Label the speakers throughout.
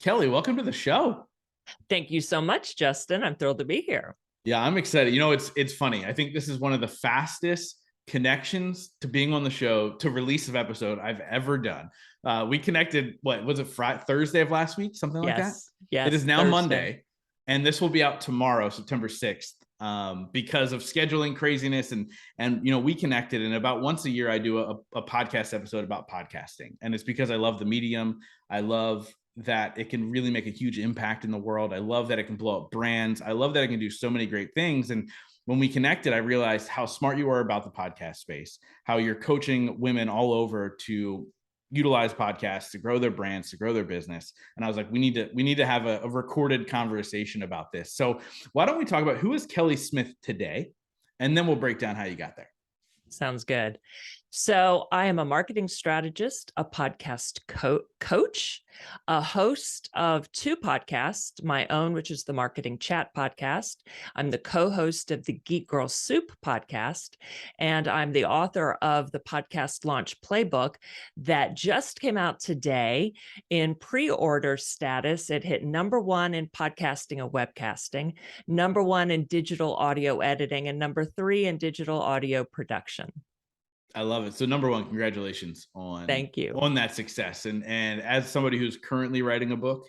Speaker 1: Kelly, welcome to the show.
Speaker 2: Thank you so much, Justin. I'm thrilled to be here.
Speaker 1: Yeah, I'm excited. It's funny. I think this is one of the fastest connections to being on the show to release of episode I've ever done. We connected, what was it, Thursday of last week, something like that? It is
Speaker 2: Yes,
Speaker 1: now
Speaker 2: Thursday.
Speaker 1: Monday, and this will be out tomorrow, September 6th, because of scheduling craziness. And we connected, and about once a year I do a podcast episode about podcasting, and it's because I love the medium. I love that it can really make a huge impact in the world. I love that it can blow up brands. I love that it can do so many great things. And when we connected, I realized how smart you are about the podcast space, how you're coaching women all over to utilize podcasts to grow their brands, to grow their business. And I was like, we need to have a recorded conversation about this. So why don't we talk about who is Kelly Smith today? And then we'll break down how you got there.
Speaker 2: Sounds good. So I am a marketing strategist, a podcast coach, a host of two podcasts, my own, which is the Marketing Chat podcast. I'm the co-host of the Geek Girl Soup podcast, and I'm the author of the Podcast Launch Playbook that just came out today in pre-order status. It hit #1 in podcasting and webcasting, #1 in digital audio editing, and #3 in digital audio production.
Speaker 1: I love it. So #1, congratulations on
Speaker 2: Thank you.
Speaker 1: on that success. And as somebody who's currently writing a book,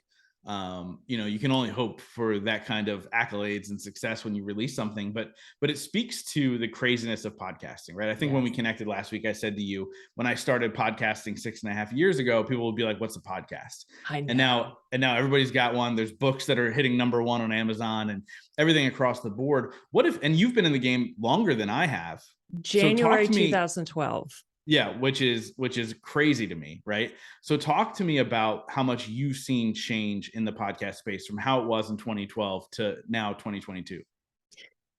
Speaker 1: you can only hope for that kind of accolades and success when you release something. But it speaks to the craziness of podcasting, right? I think when we connected last week, I said to you, when I started podcasting 6.5 years ago, people would be like, "What's a podcast?"
Speaker 2: I know.
Speaker 1: And now everybody's got one. There's books that are hitting #1 on Amazon and everything across the board. What if? And you've been in the game longer than I have.
Speaker 2: January 2012.
Speaker 1: Yeah, which is crazy to me, right? So talk to me about how much you've seen change in the podcast space from how it was in 2012 to now 2022.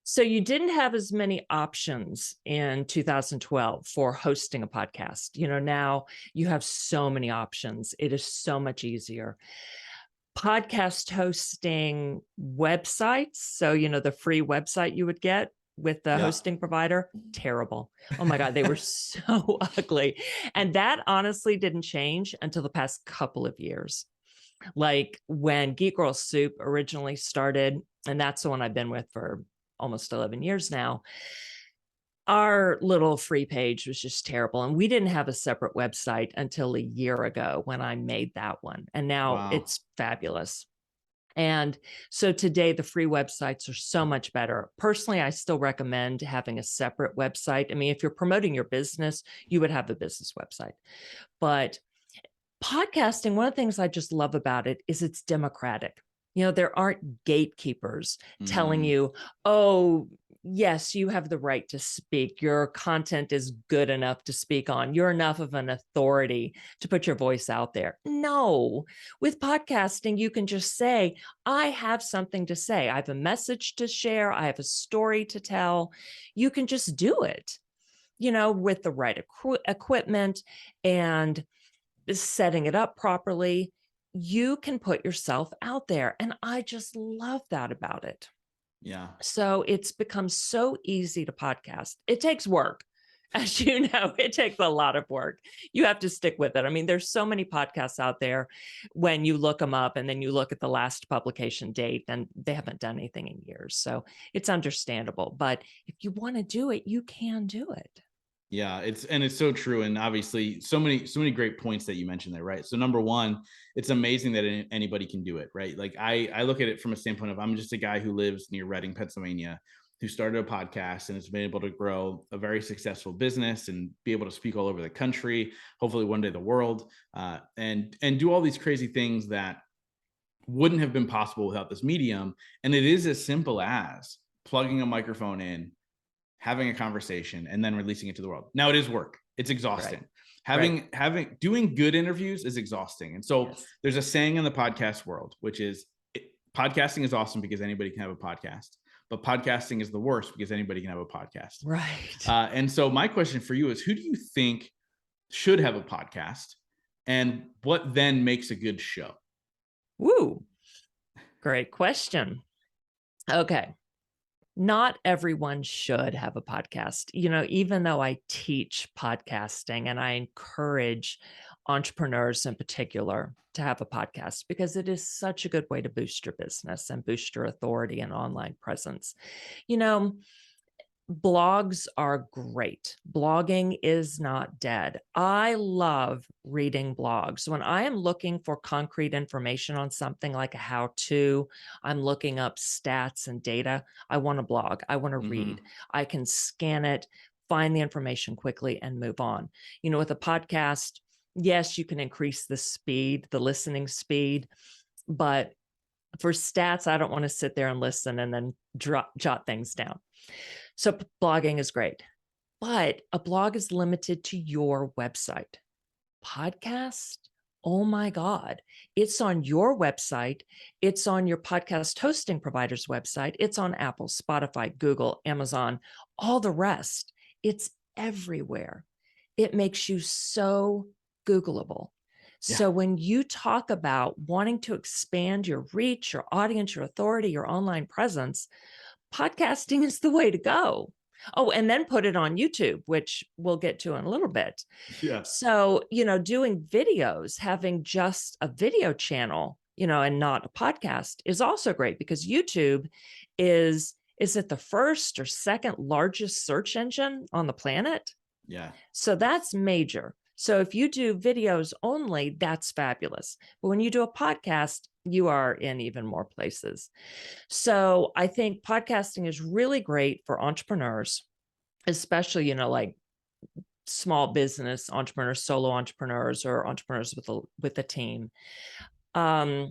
Speaker 2: So you didn't have as many options in 2012 for hosting a podcast. Now you have so many options. It is so much easier. Podcast hosting websites. So, the free website you would get with the hosting provider, terrible. Oh my God, they were so ugly. And that honestly didn't change until the past couple of years. Like when Geek Girl Soup originally started, and that's the one I've been with for almost 11 years now, our little free page was just terrible. And we didn't have a separate website until a year ago when I made that one. And now it's fabulous. And so today the free websites are so much better. Personally, I still recommend having a separate website. I mean, if you're promoting your business, you would have a business website. But podcasting, one of the things I just love about it is it's democratic. There aren't gatekeepers telling you, oh, yes, you have the right to speak. Your content is good enough to speak on. You're enough of an authority to put your voice out there. No, with podcasting, you can just say, I have something to say. I have a message to share. I have a story to tell. You can just do it, with the right equipment and setting it up properly. You can put yourself out there. And I just love that about it.
Speaker 1: Yeah.
Speaker 2: So it's become so easy to podcast. It takes work. As you know, it takes a lot of work. You have to stick with it. I mean, there's so many podcasts out there when you look them up and then you look at the last publication date and they haven't done anything in years. So it's understandable. But if you want to do it, you can do it.
Speaker 1: Yeah, it's so true. And obviously so many great points that you mentioned there, right? So #1, it's amazing that anybody can do it, right? Like I look at it from a standpoint of, I'm just a guy who lives near Reading, Pennsylvania, who started a podcast and has been able to grow a very successful business and be able to speak all over the country, hopefully one day the world, and do all these crazy things that wouldn't have been possible without this medium. And it is as simple as plugging a microphone in, having a conversation, and then releasing it to the world. Now it is work. It's exhausting. Having doing good interviews is exhausting. And so there's a saying in the podcast world, which is podcasting is awesome because anybody can have a podcast, but podcasting is the worst because anybody can have a podcast.
Speaker 2: Right.
Speaker 1: And so my question for you is, who do you think should have a podcast, and what then makes a good show?
Speaker 2: Woo. Great question. Okay. Not everyone should have a podcast. Even though I teach podcasting and I encourage entrepreneurs in particular to have a podcast because it is such a good way to boost your business and boost your authority and online presence. You know, blogs are great. Blogging is not dead. I love reading blogs. When I am looking for concrete information on something like a how-to, I'm looking up stats and data. I want a blog. I want to read. I can scan it, find the information quickly, and move on. You know, with a podcast, yes, you can increase the speed, the listening speed, but for stats, I don't want to sit there and listen and then jot things down. So blogging is great, but a blog is limited to your website. Podcast, oh my God, it's on your website. It's on your podcast hosting provider's website. It's on Apple, Spotify, Google, Amazon, all the rest. It's everywhere. It makes you so Googleable.
Speaker 1: Yeah.
Speaker 2: So when you talk about wanting to expand your reach, your audience, your authority, your online presence, podcasting is the way to go. Oh, and then put it on YouTube, which we'll get to in a little bit.
Speaker 1: Yeah.
Speaker 2: So, you know, doing videos, having just a video channel, you know, and not a podcast is also great because YouTube is it the first or second largest search engine on the planet?
Speaker 1: Yeah.
Speaker 2: So that's major. So if you do videos only, that's fabulous. But when you do a podcast, you are in even more places. So I think podcasting is really great for entrepreneurs, especially, you know, like small business entrepreneurs, solo entrepreneurs, or entrepreneurs with a team. But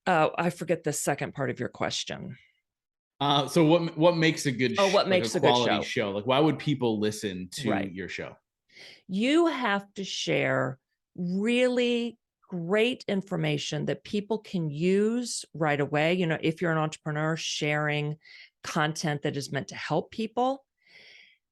Speaker 2: I forget the second part of your question.
Speaker 1: So what makes a good
Speaker 2: what makes a good
Speaker 1: quality
Speaker 2: show?
Speaker 1: Like, why would people listen to
Speaker 2: Right.
Speaker 1: your show?
Speaker 2: You have to share really great information that people can use right away. You know, if you're an entrepreneur, sharing content that is meant to help people.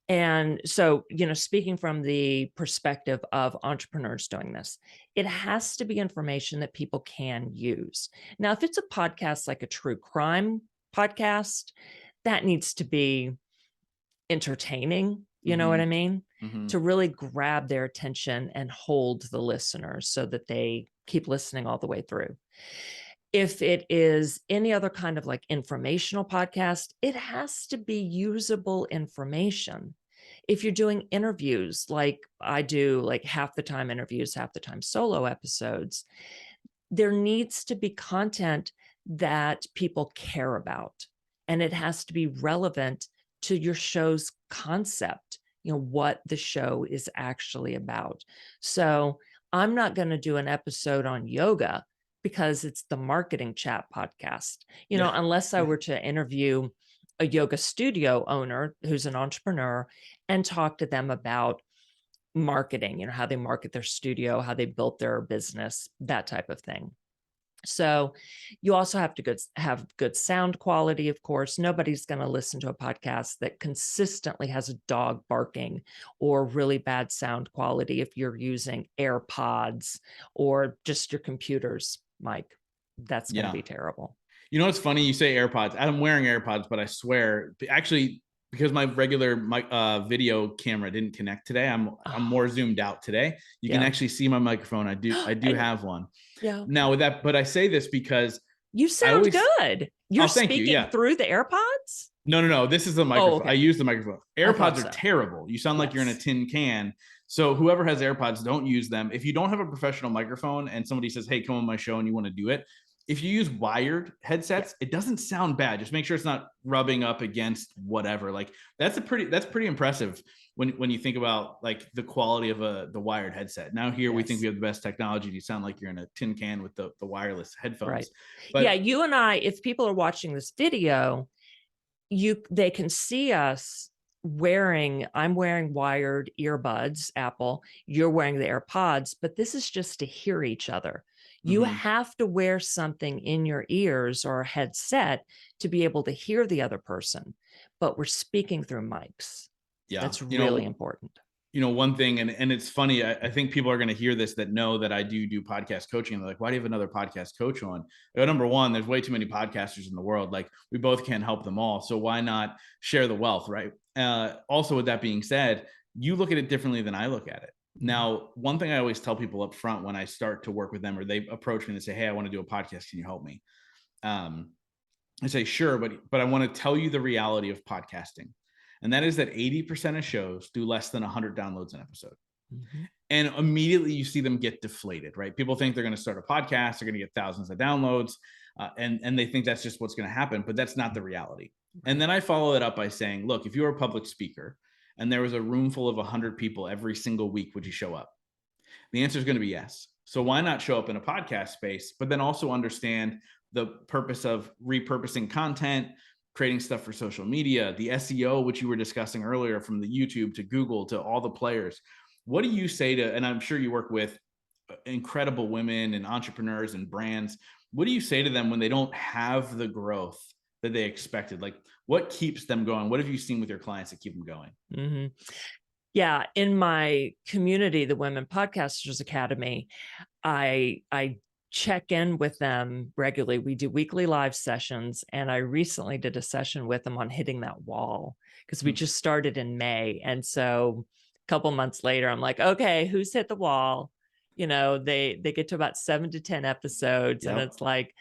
Speaker 2: And so, you know, speaking from the perspective of entrepreneurs doing this, it has to be information that people can use. Now, if it's a podcast like a true crime podcast, that needs to be entertaining, you know what I mean? To really grab their attention and hold the listeners so that they keep listening all the way through. If it is any other kind of like informational podcast, it has to be usable information. If you're doing interviews, like I do, like half the time interviews, half the time solo episodes, there needs to be content that people care about. And it has to be relevant to your show's concept, you know, what the show is actually about. So I'm not going to do an episode on yoga because it's the Marketing Chat podcast, you know, unless I were to interview a yoga studio owner who's an entrepreneur and talk to them about marketing, you know, how they market their studio, how they built their business, that type of thing. So you also have to have good sound quality, of course. Nobody's going to listen to a podcast that consistently has a dog barking or really bad sound quality if you're using AirPods or just your computers, Mike. That's going to be terrible.
Speaker 1: You know, what's funny? You say AirPods. I'm wearing AirPods, but I swear, actually, because my regular video camera didn't connect today, I'm more zoomed out today. You can actually see my microphone. I do have one.
Speaker 2: Yeah.
Speaker 1: Now with that, but I say this because
Speaker 2: you sound good. You're speaking through the AirPods?
Speaker 1: No. This is the microphone. Okay. I use the microphone. AirPods are terrible. You sound like you're in a tin can. So whoever has AirPods, don't use them. If you don't have a professional microphone and somebody says, hey, come on my show and you want to do it, if you use wired headsets, it doesn't sound bad. Just make sure it's not rubbing up against whatever. Like that's pretty impressive when you think about like the quality of the wired headset. Now here we think we have the best technology. You sound like you're in a tin can with the wireless headphones.
Speaker 2: Right.
Speaker 1: But,
Speaker 2: yeah, you and I, if people are watching this video, they can see us I'm wearing wired earbuds, Apple, you're wearing the AirPods, but this is just to hear each other. You have to wear something in your ears or a headset to be able to hear the other person, but we're speaking through mics. Yeah. That's really important.
Speaker 1: You know, one thing, and it's funny, I think people are going to hear this that know that I do podcast coaching. And they're like, why do you have another podcast coach on? Number one, there's way too many podcasters in the world. Like we both can't help them all. So why not share the wealth, right? Also, with that being said, you look at it differently than I look at it. Now, one thing I always tell people up front when I start to work with them, or they approach me and say, "Hey, I want to do a podcast. Can you help me?" Um, I say, "Sure, but I want to tell you the reality of podcasting, and that is that 80% of shows do less than 100 downloads an episode."
Speaker 2: Mhm.
Speaker 1: And immediately you see them get deflated, right? People think they're going to start a podcast, they're going to get thousands of downloads, and they think that's just what's going to happen, but that's not the reality. And then I follow it up by saying, look, if you're a public speaker and there was a room full of 100 people every single week, would you show up? The answer is going to be yes. So why not show up in a podcast space, but then also understand the purpose of repurposing content, creating stuff for social media, the SEO, which you were discussing earlier, from the YouTube to Google to all the players. What do you say to, and I'm sure you work with incredible women and entrepreneurs and brands. What do you say to them when they don't have the growth that they expected? Like, what keeps them going? What have you seen with your clients that keep them going?
Speaker 2: Mhm. Yeah, in my community, the Women Podcasters Academy, I check in with them regularly. We do weekly live sessions, and I recently did a session with them on hitting that wall, because we
Speaker 1: Hmm.
Speaker 2: just started in May. And so a couple months later, I'm like, okay, who's hit the wall? They get to about 7 to 10 episodes, and
Speaker 1: Yep.
Speaker 2: it's like,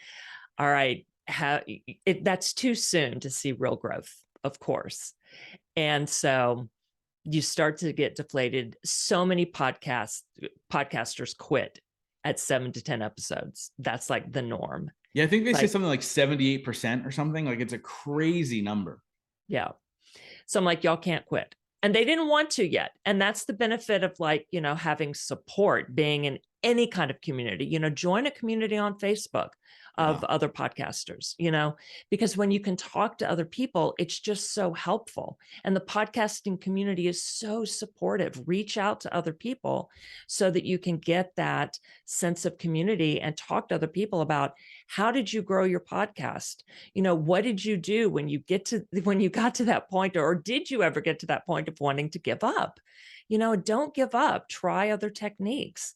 Speaker 2: all right, that's too soon to see real growth, of course. And so you start to get deflated. So many podcasters quit at 7 to 10 episodes. That's like the norm.
Speaker 1: Yeah, I think they say
Speaker 2: Like,
Speaker 1: something like 78% or something. Like, it's a crazy number.
Speaker 2: yeah. So I'm like, y'all can't quit. And they didn't want to yet. And that's the benefit of, like, having support, being in any kind of community. Join a community on Facebook of
Speaker 1: Yeah.
Speaker 2: other podcasters, because when you can talk to other people, it's just so helpful. And the podcasting community is so supportive. Reach out to other people so that you can get that sense of community and talk to other people about, how did you grow your podcast? What did you do when you got to that point, or did you ever get to that point of wanting to give up? Don't give up, try other techniques.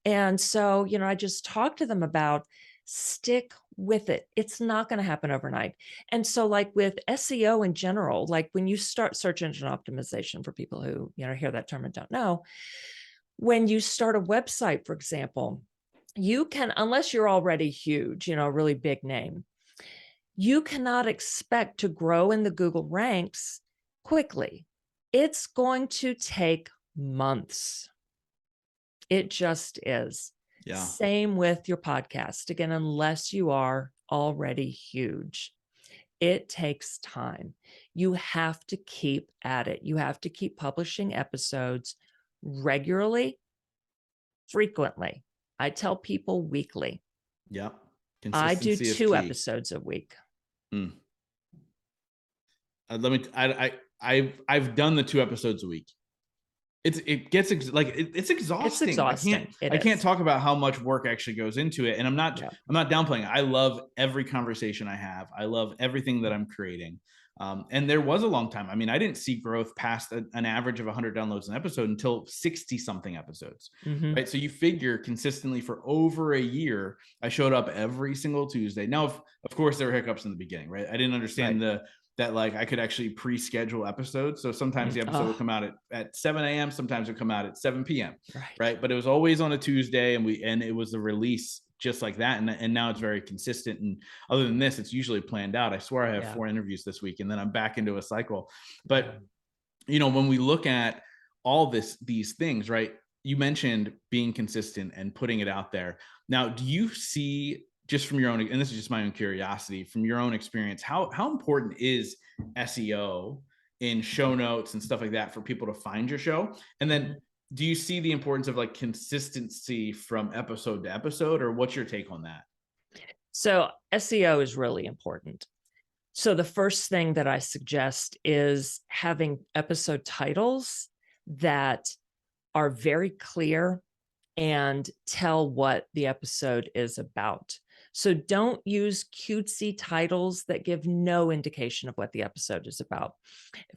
Speaker 2: And so, I just talked to them about, stick with it. It's not going to happen overnight. And so, like with SEO in general, like when you start search engine optimization, for people who, hear that term and don't know, when you start a website, for example, you can, unless you're already huge, a really big name, you cannot expect to grow in the Google ranks quickly. It's going to take months. It just is.
Speaker 1: Yeah.
Speaker 2: Same with your podcast. Again, unless you are already huge, it takes time. You have to keep at it. You have to keep publishing episodes regularly, frequently. I tell people weekly.
Speaker 1: Yep.
Speaker 2: I do
Speaker 1: Consistency is
Speaker 2: 2
Speaker 1: key.
Speaker 2: episodes a week.
Speaker 1: Mm. Let me. I've done the 2 episodes a week. It gets it's exhausting.
Speaker 2: exhausting. It
Speaker 1: I can't
Speaker 2: is.
Speaker 1: talk about how much work actually goes into it, and
Speaker 2: Yeah.
Speaker 1: I'm not downplaying it. I love every conversation I have. I love everything that I'm creating. And there was a long time. I mean, I didn't see growth past an average of 100 downloads an episode until 60 something episodes,
Speaker 2: Mhm.
Speaker 1: right? So you figure consistently for over a year, I showed up every single Tuesday. Now, of course, there were hiccups in the beginning, right? I didn't understand
Speaker 2: Right.
Speaker 1: that like I could actually pre-schedule episodes. So sometimes the episode would
Speaker 2: Oh,
Speaker 1: come out at 7 a.m. Sometimes it would come out at 7 p.m.
Speaker 2: right.
Speaker 1: Right. But it was always on a Tuesday, and it was the release just like that. And now it's very consistent. And other than this, it's usually planned out. I swear I have
Speaker 2: Yeah.
Speaker 1: 4 interviews this week, and then I'm back into a cycle.
Speaker 2: Yeah.
Speaker 1: But when we look at all these things, right? You mentioned being consistent and putting it out there. Now, do you see, just from your own, and this is just my own curiosity, from your own experience, how important is SEO in show notes and stuff like that for people to find your show? And then do you see the importance of like consistency from episode to episode, or what's your take on that?
Speaker 2: So SEO is really important. So the first thing that I suggest is having episode titles that are very clear and tell what the episode is about. So don't use cutesy titles that give no indication of what the episode is about.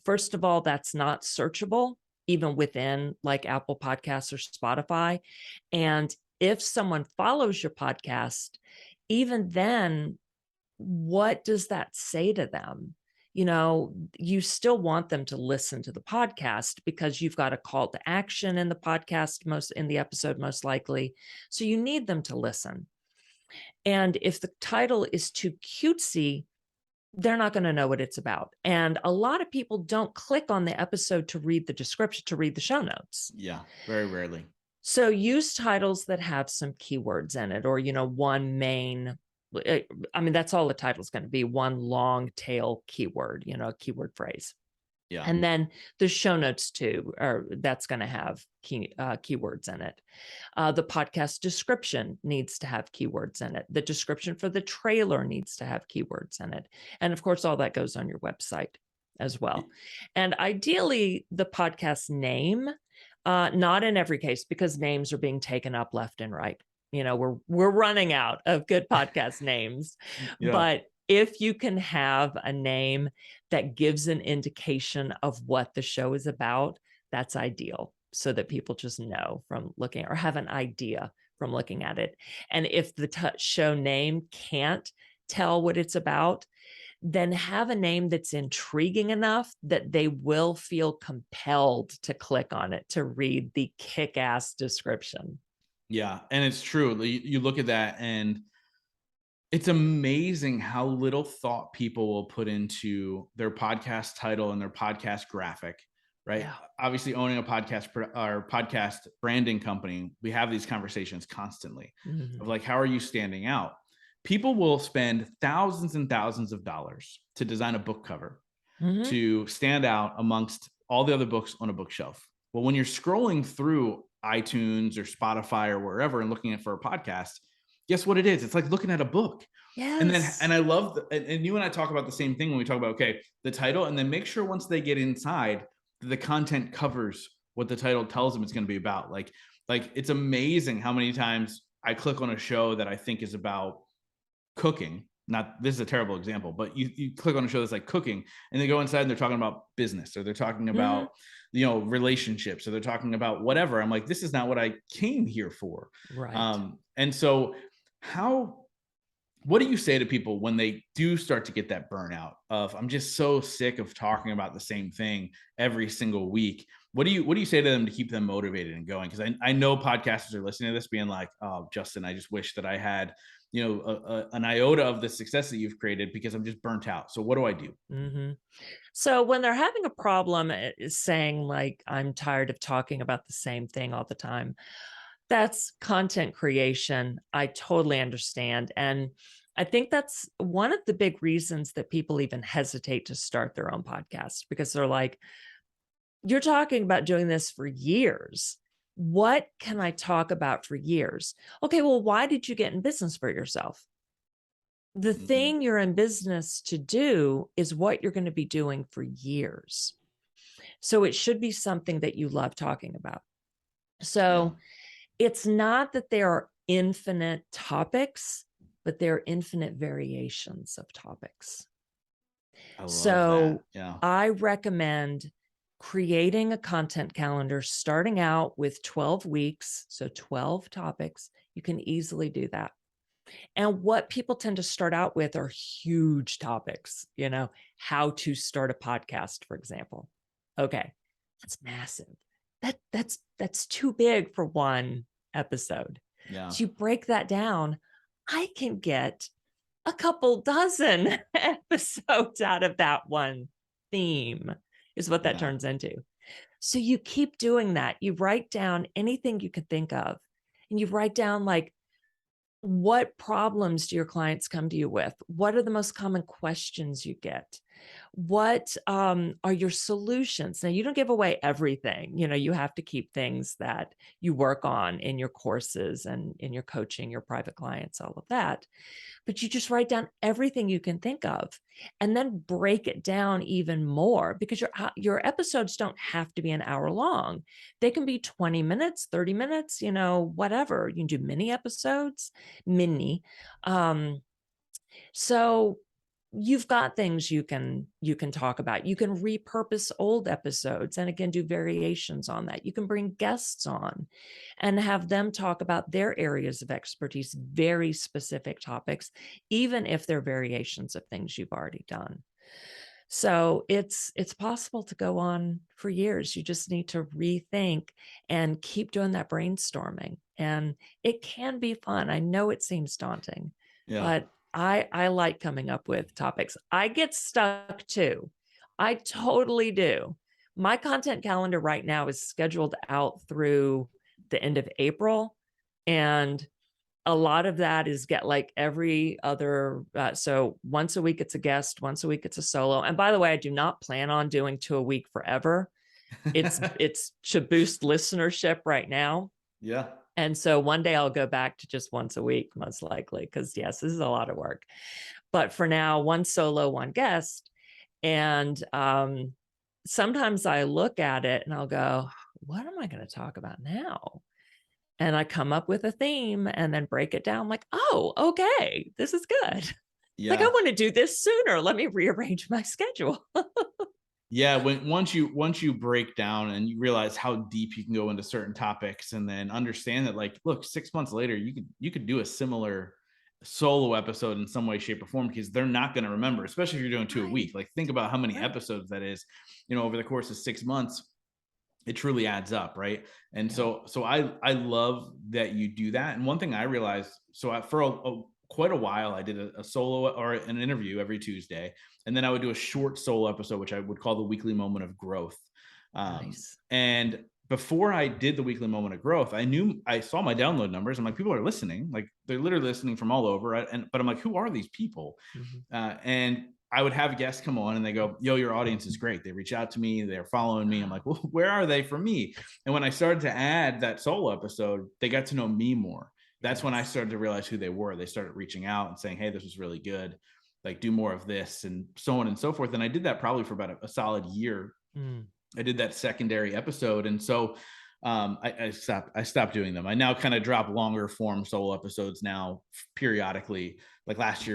Speaker 2: First of all, that's not searchable, even within like Apple Podcasts or Spotify. And if someone follows your podcast, even then, what does that say to them? you still want them to listen to the podcast because you've got a call to action in the podcast, in the episode, most likely. So you need them to listen. And if the title is too cutesy, they're not going to know what it's about. And a lot of people don't click on the episode to read the description, to read the show notes.
Speaker 1: Yeah, very rarely.
Speaker 2: So use titles that have some keywords in it, or, one main, that's all the title's going to be, one long tail keyword, a keyword phrase.
Speaker 1: Yeah.
Speaker 2: And then the show notes too, that's going to have keywords in it. The podcast description needs to have keywords in it. The description for the trailer needs to have keywords in it. And of course, all that goes on your website as well. And ideally, the podcast name, not in every case, because names are being taken up left and right. We're running out of good podcast names,
Speaker 1: Yeah.
Speaker 2: but if you can have a name that gives an indication of what the show is about, that's ideal, so that people just know from looking, or have an idea from looking at it. And if the show name can't tell what it's about, then have a name that's intriguing enough that they will feel compelled to click on it to read the kick-ass description.
Speaker 1: Yeah. And it's true. You look at that, and it's amazing how little thought people will put into their podcast title and their podcast graphic, right?
Speaker 2: Yeah.
Speaker 1: Obviously, owning a podcast branding company, we have these conversations constantly of like, how are you standing out? People will spend thousands and thousands of dollars to design a book cover to stand out amongst all the other books on a bookshelf. Well, when you're scrolling through iTunes or Spotify or wherever and looking for a podcast, guess what it is? It's like looking at a book.
Speaker 2: Yes.
Speaker 1: And I love, and you and I talk about the same thing when we talk about, okay, the title, and then make sure once they get inside, the content covers what the title tells them it's going to be about. Like it's amazing how many times I click on a show that I think is about cooking. This is a terrible example, but you click on a show that's like cooking, and they go inside and they're talking about business, or they're talking about, relationships, or they're talking about whatever. I'm like, this is not what I came here for.
Speaker 2: Right.
Speaker 1: And so what do you say to people when they do start to get that burnout of, I'm just so sick of talking about the same thing every single week? What do you say to them to keep them motivated and going? Because I know podcasters are listening to this being like, oh, Justin, I just wish that I had, an iota of the success that you've created, because I'm just burnt out. So what do I do?
Speaker 2: So when they're having a problem saying like, I'm tired of talking about the same thing all the time, that's content creation. I totally understand. And I think that's one of the big reasons that people even hesitate to start their own podcast, because they're like, you're talking about doing this for years. What can I talk about for years? Okay, well, why did you get in business for yourself? The thing you're in business to do is what you're going to be doing for years. So it should be something that you love talking about. So it's not that there are infinite topics, but there are infinite variations of topics.
Speaker 1: I love that. Yeah.
Speaker 2: I recommend creating a content calendar, starting out with 12 weeks. So 12 topics, you can easily do that. And what people tend to start out with are huge topics, how to start a podcast, for example. Okay, that's massive. That's too big for one episode.
Speaker 1: Yeah.
Speaker 2: So you break that down, I can get a couple dozen episodes out of that one theme, is what that turns into. So you keep doing that. You write down anything you could think of, and you write down like, what problems do your clients come to you with? What are the most common questions you get? What are your solutions? Now, you don't give away everything. You have to keep things that you work on in your courses and in your coaching, your private clients, all of that. But you just write down everything you can think of, and then break it down even more, because your episodes don't have to be an hour long. They can be 20 minutes, 30 minutes, whatever. You can do mini episodes, so you've got things you can talk about. You can repurpose old episodes and again, do variations on that. You can bring guests on and have them talk about their areas of expertise, very specific topics, even if they're variations of things you've already done. So it's possible to go on for years. You just need to rethink and keep doing that brainstorming. And it can be fun. I know it seems daunting,
Speaker 1: Yeah.
Speaker 2: but I like coming up with topics. I get stuck too. I totally do. My content calendar right now is scheduled out through the end of April. And a lot of that is get like every other, so once a week it's a guest, once a week it's a solo. And by the way, I do not plan on doing 2 a week forever. It's to boost listenership right now.
Speaker 1: Yeah.
Speaker 2: And so one day I'll go back to just once a week, most likely, because yes, this is a lot of work. But for now, one solo, one guest. And sometimes I look at it and I'll go, what am I going to talk about now? And I come up with a theme and then break it down like, oh, okay, this is good. Like, I
Speaker 1: Yeah.
Speaker 2: want to do this sooner. Let me rearrange my schedule.
Speaker 1: Yeah, once you break down and you realize how deep you can go into certain topics, and then understand that, like, look, 6 months later, you could do a similar solo episode in some way, shape, or form, because they're not going to remember, especially if you're doing 2 a
Speaker 2: Right.
Speaker 1: week. Like, think about how many
Speaker 2: Right.
Speaker 1: episodes that is, over the course of 6 months. It truly adds up, right? And
Speaker 2: Yeah.
Speaker 1: so I love that you do that. And one thing I realized, so for quite a while, I did a solo or an interview every Tuesday, and then I would do a short solo episode, which I would call the weekly moment of growth.
Speaker 2: Nice.
Speaker 1: And before I did the weekly moment of growth, I saw my download numbers. I'm like, people are listening, like they're literally listening from all over. But I'm like, who are these people?
Speaker 2: Mm-hmm.
Speaker 1: And I would have guests come on and they go, yo, your audience is great. They reach out to me. They're following me. I'm like, well, where are they for me? And when I started to add that solo episode, they got to know me more. That's when I started to realize who they were. They started reaching out and saying, hey, this was really good. Like, do more of this, and so on and so forth. And I did that probably for about a solid year.
Speaker 2: Mm.
Speaker 1: I did that secondary episode. And so I stopped doing them. I now kind of drop longer form solo episodes now periodically. Like last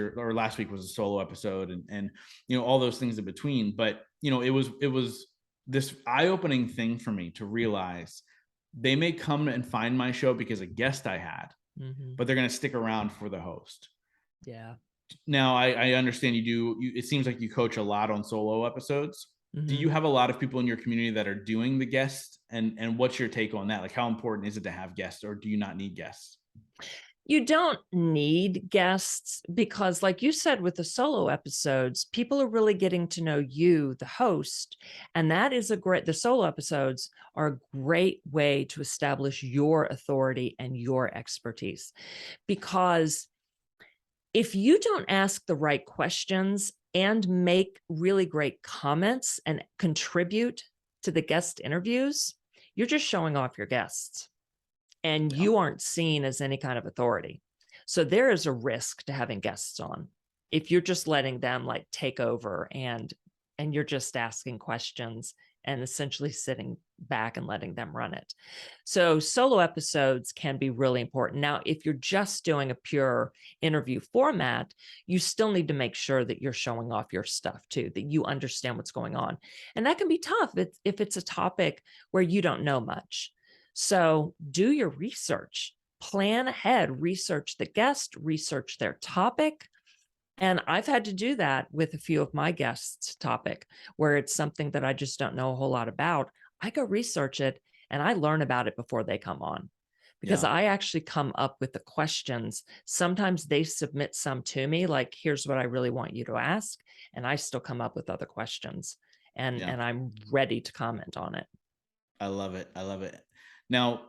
Speaker 1: week was a solo episode, and all those things in between. But it was this eye-opening thing for me to realize they may come and find my show because a guest I had,
Speaker 2: Mm-hmm.
Speaker 1: but they're going to stick around for the host.
Speaker 2: Yeah.
Speaker 1: Now I understand it seems like you coach a lot on solo episodes.
Speaker 2: Mm-hmm.
Speaker 1: Do you have a lot of people in your community that are doing the guests, and what's your take on that? Like, how important is it to have guests, or do you not need guests?
Speaker 2: You don't need guests because, like you said, with the solo episodes, people are really getting to know you, the host. And that is the solo episodes are a great way to establish your authority and your expertise. Because if you don't ask the right questions and make really great comments and contribute to the guest interviews, you're just showing off your guests. And
Speaker 1: Yeah.
Speaker 2: you aren't seen as any kind of authority. So there is a risk to having guests on if you're just letting them like take over and you're just asking questions and essentially sitting back and letting them run it. So solo episodes can be really important. Now, if you're just doing a pure interview format, you still need to make sure that you're showing off your stuff too, that you understand what's going on. And that can be tough if it's a topic where you don't know much. So do your research, plan ahead, research the guest, research their topic. And I've had to do that with a few of my guests' topic, where it's something that I just don't know a whole lot about. I go research it and I learn about it before they come on, because
Speaker 1: Yeah.
Speaker 2: I actually come up with the questions. Sometimes they submit some to me, like, here's what I really want you to ask. And I still come up with other questions and I'm ready to comment on it.
Speaker 1: I love it. I love it. Now,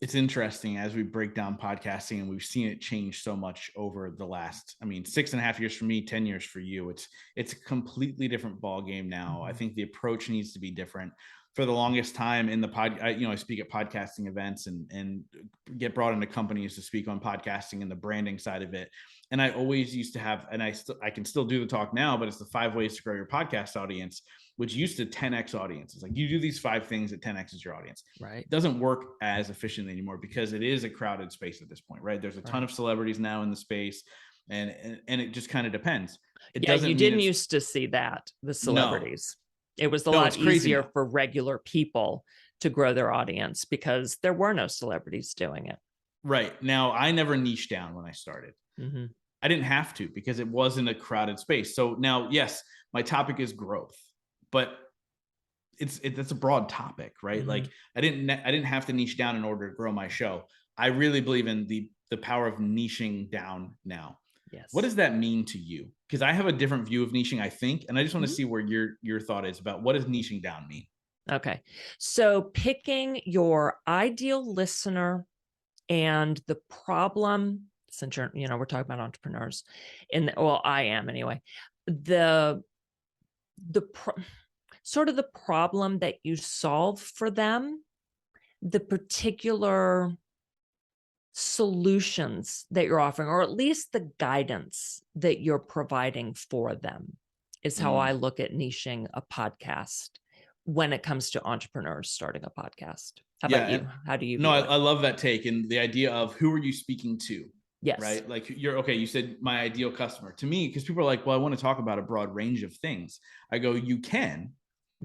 Speaker 1: it's interesting as we break down podcasting, and we've seen it change so much over the last, 6.5 years for me, 10 years for you. It's a completely different ball game now. I think the approach needs to be different. For the longest time in the I speak at podcasting events and get brought into companies to speak on podcasting and the branding side of it. And I always used to have, and I can still do the talk now, but it's the 5 ways to grow your podcast audience, which used to 10x audiences. Like, you do these 5 things that 10x is your audience.
Speaker 2: Right.
Speaker 1: It doesn't work as efficiently anymore because it is a crowded space at this point, right? There's a ton of celebrities now in the space, and it just kind of depends.
Speaker 2: You didn't used to see that, the celebrities. It was a lot easier for regular people to grow their audience because there were no celebrities doing it.
Speaker 1: Right. Now, I never niched down when I started.
Speaker 2: Mm-hmm.
Speaker 1: I didn't have to because it wasn't a crowded space. So now, yes, my topic is growth, but that's a broad topic, right? Like I didn't have to niche down in order to grow my show. I really believe in the power of niching down now. What
Speaker 2: Yes.
Speaker 1: does that mean to you? Because I have a different view of niching, I think, and I just want to
Speaker 2: Mhm.
Speaker 1: see where your thought is about what does niching down mean.
Speaker 2: Okay. So picking your ideal listener and the problem, since we're talking about entrepreneurs well, I am anyway, the, the pro- sort of the problem that you solve for them, the particular solutions that you're offering, or at least the guidance that you're providing for them, is how I
Speaker 1: Mm.
Speaker 2: look at niching a podcast when it comes to entrepreneurs starting a podcast. How
Speaker 1: Yeah,
Speaker 2: about you?
Speaker 1: and
Speaker 2: How do you
Speaker 1: no,
Speaker 2: view it?
Speaker 1: I love that take and the idea of who are you speaking to,
Speaker 2: Yes.
Speaker 1: right? Like you're okay. You said my ideal customer to me because people are like, well, I want to talk about a broad range of things. I go, you can,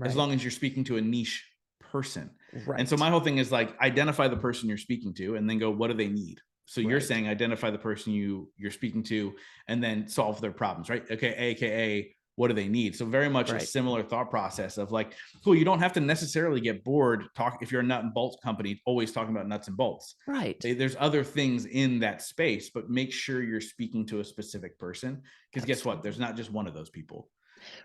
Speaker 1: as
Speaker 2: Right.
Speaker 1: long as you're speaking to a niche person. And so
Speaker 2: Right.
Speaker 1: my whole thing is like identify the person you're speaking to and then go, what do they need? So you're
Speaker 2: Right.
Speaker 1: saying identify the person you're speaking to and then solve their problems, right? Okay, aka what do they need? So very much a
Speaker 2: Right.
Speaker 1: similar thought process of like, cool, you don't have to necessarily get bored if you're a nut and bolts company always talking about nuts and bolts.
Speaker 2: Right.
Speaker 1: There's other things in that space, but make sure you're speaking to a specific person because guess what? There's
Speaker 2: Absolutely.
Speaker 1: not just one of those people.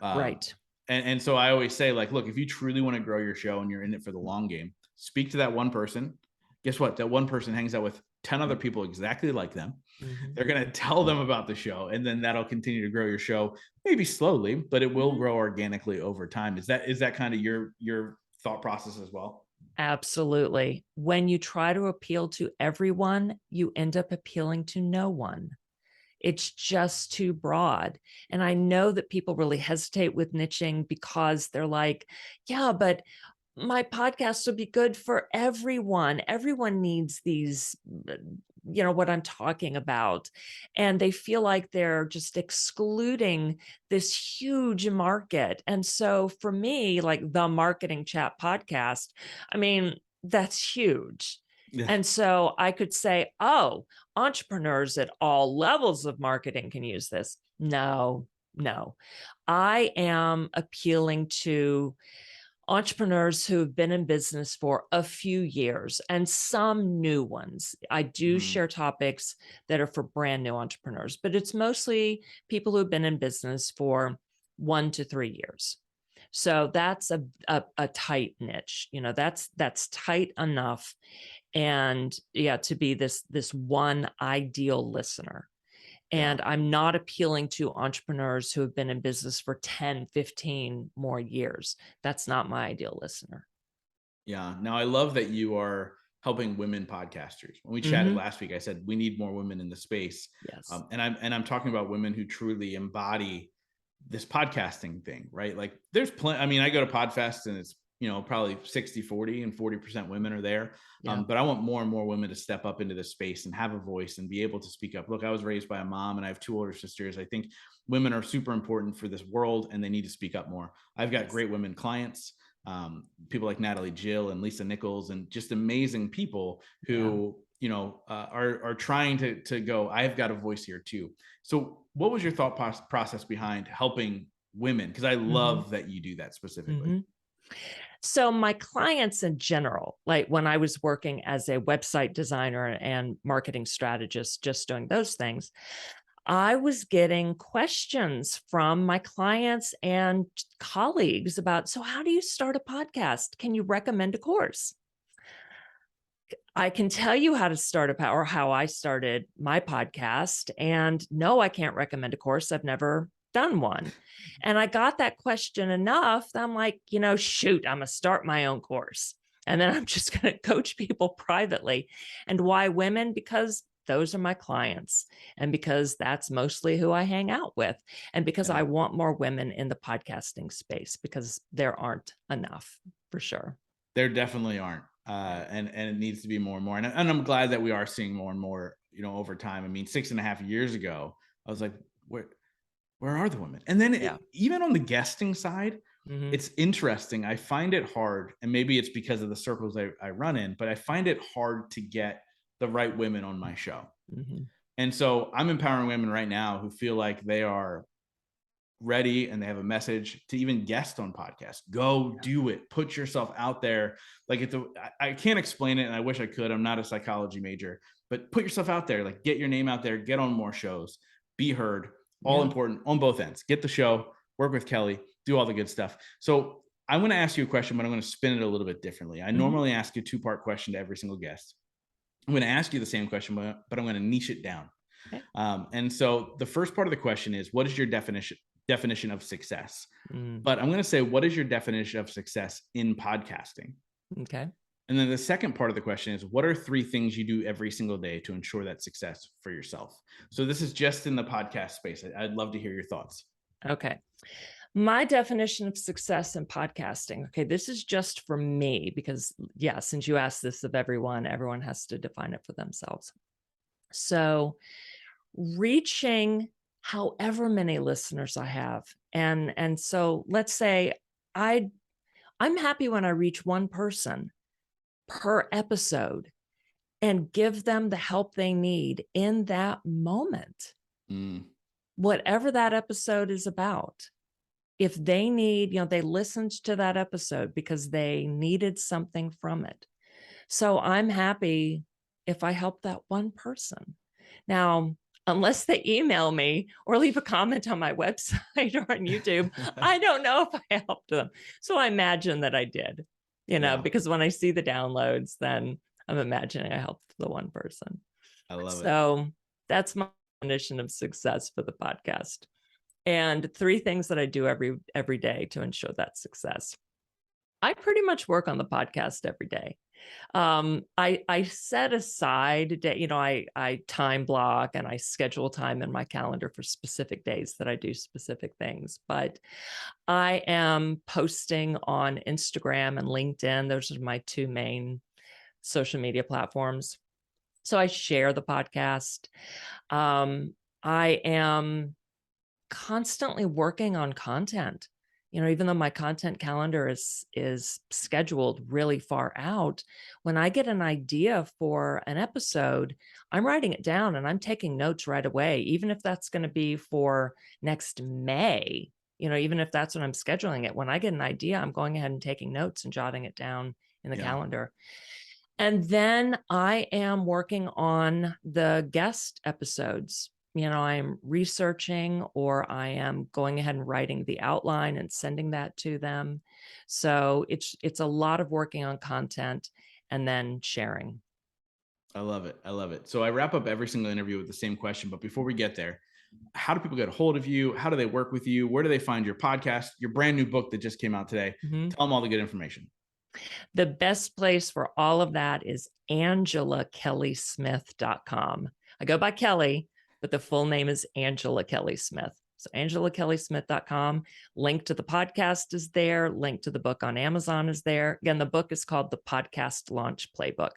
Speaker 1: Um,
Speaker 2: Right.
Speaker 1: and so I always say, like, look, if you truly want to grow your show and you're in it for the long game, speak to that one person. Guess what? That one person hangs out with 10 other people exactly like them.
Speaker 2: Mhm.
Speaker 1: They're going to tell them about the show, and then that'll continue to grow your show, maybe slowly, but it will
Speaker 2: Mhm.
Speaker 1: grow organically over time. Is that kind of your thought process as well?
Speaker 2: Absolutely. When you try to appeal to everyone, you end up appealing to no one. It's just too broad. And I know that people really hesitate with niching because they're like, yeah, but my podcast would be good for everyone. Everyone needs these, what I'm talking about. And they feel like they're just excluding this huge market. And so for me, like the Marketing Chat podcast, I mean, that's huge.
Speaker 1: Yeah.
Speaker 2: And so I could say, oh, entrepreneurs at all levels of marketing can use this. No, no. I am appealing to entrepreneurs who have been in business for a few years and some new ones. I do
Speaker 1: Mhm.
Speaker 2: share topics that are for brand new entrepreneurs, but it's mostly people who've been in business for 1 to 3 years. So that's a tight niche. That's tight enough, and yeah, to be this one ideal listener.
Speaker 1: Yeah.
Speaker 2: And I'm not appealing to entrepreneurs who have been in business for 10, 15 more years. That's not my ideal listener.
Speaker 1: Yeah. Now I love that you are helping women podcasters. When we chatted
Speaker 2: Hmm.
Speaker 1: last week, I said we need more women in the space,
Speaker 2: Yes.
Speaker 1: and I'm talking about women who truly embody this podcasting thing, right? Like there's plenty. I mean, I go to Podfest and it's probably 60-40 and 40% women are there.
Speaker 2: Yeah.
Speaker 1: But I want more and more women to step up into this space and have a voice and be able to speak up. Look, I was raised by a mom and I have 2 older sisters. I think women are super important for this world and they need to speak up more. I've got
Speaker 2: Yes.
Speaker 1: great women clients, people like Natalie Jill and Lisa Nichols, and just amazing people
Speaker 2: Yeah.
Speaker 1: who are trying to go, I've got a voice here too. So what was your thought process behind helping women? Because I
Speaker 2: Hmm.
Speaker 1: love that you do that specifically.
Speaker 2: Hmm. So my clients in general, like when I was working as a website designer and marketing strategist, just doing those things, I was getting questions from my clients and colleagues about, so how do you start a podcast? Can you recommend a course? I can tell you how to start or how I started my podcast. And no, I can't recommend a course. I've never done one. And I got that question enough that I'm like, shoot, I'm going to start my own course. And then I'm just going to coach people privately. And why women? Because those are my clients. And because that's mostly who I hang out with. And because
Speaker 1: Yeah.
Speaker 2: I want more women in the podcasting space because there aren't enough for sure.
Speaker 1: There definitely aren't. And it needs to be more and more. And I'm glad that we are seeing more and more, over time. I mean, 6.5 years ago, I was like, where are the women? And then
Speaker 2: Yeah.
Speaker 1: even on the guesting side,
Speaker 2: Hmm.
Speaker 1: it's interesting. I find it hard, and maybe it's because of the circles I run in, but I find it hard to get the right women on my show.
Speaker 2: Hmm.
Speaker 1: And so I'm empowering women right now who feel like they are ready and they have a message to even guest on podcasts. Go do it. Put yourself out there. Like I can't explain it, and I wish I could. I'm not a psychology major, but put yourself out there. Like get your name out there. Get on more shows. Be heard. All
Speaker 2: Yeah.
Speaker 1: important on both ends. Get the show. Work with Kelly. Do all the good stuff. So I'm going to ask you a question, but I'm going to spin it a little bit differently. I normally ask a 2-part question to every single guest. I'm going to ask you the same question, but I'm going to niche it down.
Speaker 2: Okay.
Speaker 1: And so the first part of the question is, what is your definition of success? But I'm going to say, what is your definition of success in podcasting?
Speaker 2: Okay.
Speaker 1: And then the second part of the question is, what are 3 things you do every single day to ensure that success for yourself? So this is just in the podcast space. I'd love to hear your thoughts.
Speaker 2: Okay. My definition of success in podcasting. Okay. This is just for me because, yeah, since you asked this of everyone has to define it for themselves. So reaching however many listeners I have. And so let's say I'm happy when I reach one person per episode and give them the help they need in that moment, whatever that episode is about. If they need, they listened to that episode because they needed something from it. So I'm happy if I help that one person. Now, unless they email me or leave a comment on my website or on YouTube, I don't know if I helped them. So I imagine that I did, because when I see the downloads, then I'm imagining I helped the one person.
Speaker 1: I love it.
Speaker 2: So that's my definition of success for the podcast. And 3 things that I do every day to ensure that success. I pretty much work on the podcast every day. I set aside a day, I time block and I schedule time in my calendar for specific days that I do specific things. But I am posting on Instagram and LinkedIn. Those are my 2 main social media platforms. So I share the podcast. I am constantly working on content. Even though my content calendar is scheduled really far out, when I get an idea for an episode, I'm writing it down and I'm taking notes right away, even if that's going to be for next May, even if that's when I'm scheduling it. When I get an idea, I'm going ahead and taking notes and jotting it down in the calendar. And then I am working on the guest episodes. I'm researching or I am going ahead and writing the outline and sending that to them. So it's a lot of working on content and then sharing.
Speaker 1: I love it. I love it. So I wrap up every single interview with the same question, but before we get there, how do people get a hold of you? How do they work with you? Where do they find your podcast, your brand new book that just came out today? Tell them all the good information.
Speaker 2: The best place for all of that is AngelaKellySmith.com. I go by Kelly, but the full name is Angela Kelly Smith. So AngelaKellySmith.com. Link to the podcast is there. Link to the book on Amazon is there. Again, the book is called The Podcast Launch Playbook.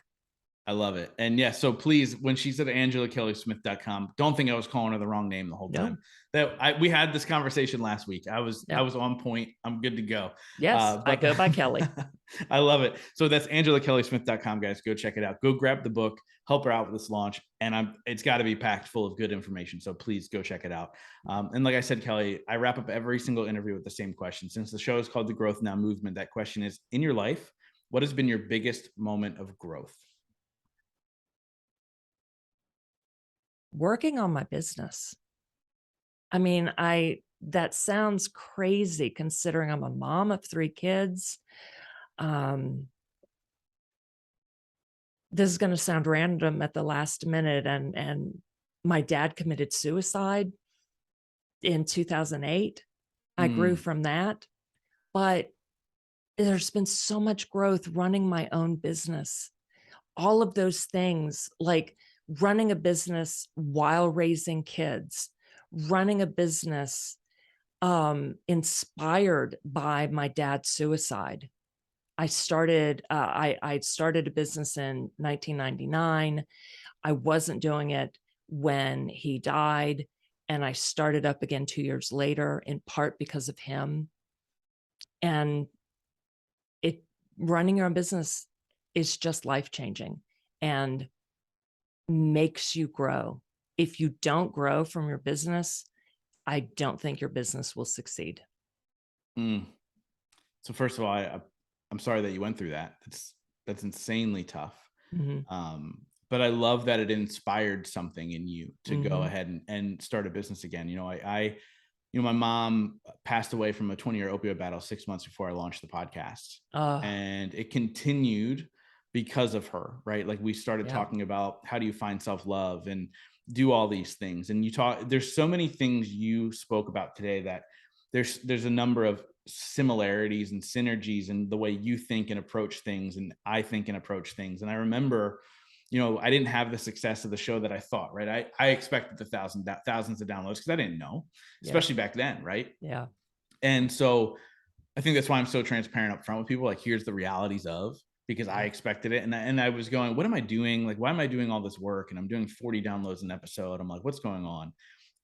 Speaker 1: I love it. And yeah, so please, when she said AngelaKellySmith.com, don't think I was calling her the wrong name the whole time. We had this conversation last week. I was on point. I'm good to go.
Speaker 2: Yes, I go by Kelly.
Speaker 1: I love it. So that's AngelaKellySmith.com, guys. Go check it out. Go grab the book, help her out with this launch. And it's got to be packed full of good information. So please go check it out. And like I said, Kelly, I wrap up every single interview with the same question. Since the show is called The Growth Now Movement, that question is, in your life, what has been your biggest moment of growth?
Speaker 2: Working on my business. I mean, that sounds crazy considering I'm a mom of 3 kids. This is going to sound random at the last minute. And my dad committed suicide in 2008. I grew from that, but there's been so much growth running my own business. All of those things, like running a business while raising kids, running a business inspired by my dad's suicide. I started a business in 1999. I wasn't doing it when he died, and I started up again 2 years later, in part because of him. And running your own business is just life-changing and makes you grow. if you don't grow from your business, I don't think your business will succeed.
Speaker 1: Mm. So first of all, I'm sorry that you went through that. That's insanely tough.
Speaker 2: Mhm.
Speaker 1: But I love that it inspired something in you to go
Speaker 2: Mhm.
Speaker 1: ahead and start a business again. My mom passed away from a 20-year opioid battle 6 months before I launched the podcast,
Speaker 2: Oh,
Speaker 1: and it continued because of her, right? Like we started
Speaker 2: yeah.
Speaker 1: talking about how do you find self-love and do all these things. And there's so many things you spoke about today that there's a number of similarities and synergies in the way you think and approach things and I think and approach things. And I remember, I didn't have the success of the show that I thought, right? I expected thousands of downloads because I didn't know,
Speaker 2: Yeah.
Speaker 1: especially back then, right?
Speaker 2: Yeah.
Speaker 1: And so I think that's why I'm so transparent up front with people. Like, here's the realities of, because I
Speaker 2: Yeah.
Speaker 1: expected it. And I was going, what am I doing? Like, why am I doing all this work? And I'm doing 40 downloads an episode. I'm like, what's going on?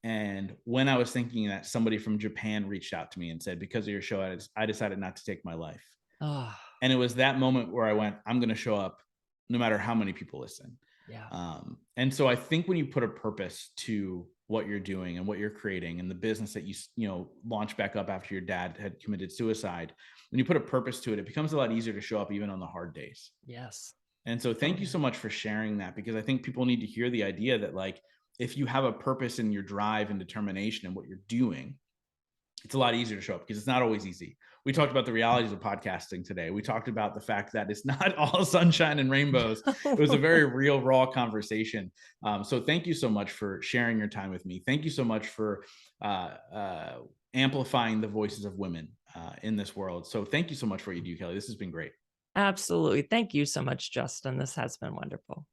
Speaker 1: And when I was thinking that, somebody from Japan reached out to me and said, because of your show, I decided not to take my life.
Speaker 2: Oh,
Speaker 1: And it was that moment where I went, I'm going to show up no matter how many people listen.
Speaker 2: yeah.
Speaker 1: And so I think when you put a purpose to what you're doing and what you're creating and the business that you launched back up after your dad had committed suicide, when you put a purpose to it, it becomes a lot easier to show up even on the hard days.
Speaker 2: Yes.
Speaker 1: And so thank you
Speaker 2: Totally.
Speaker 1: so much for sharing that, because I think people need to hear the idea that, like, if you have a purpose in your drive and determination in what you're doing, it's a lot easier to show up, because it's not always easy. We talked about the realities of podcasting today. We talked about the fact that it's not all sunshine and rainbows. It was a very real, raw conversation. So thank you so much for sharing your time with me. Thank you so much for uh, uh, amplifying the voices of women in this world. So thank you so much for what you do, Kelly. This has been great.
Speaker 2: Absolutely. Thank you so much, Justin. This has been wonderful.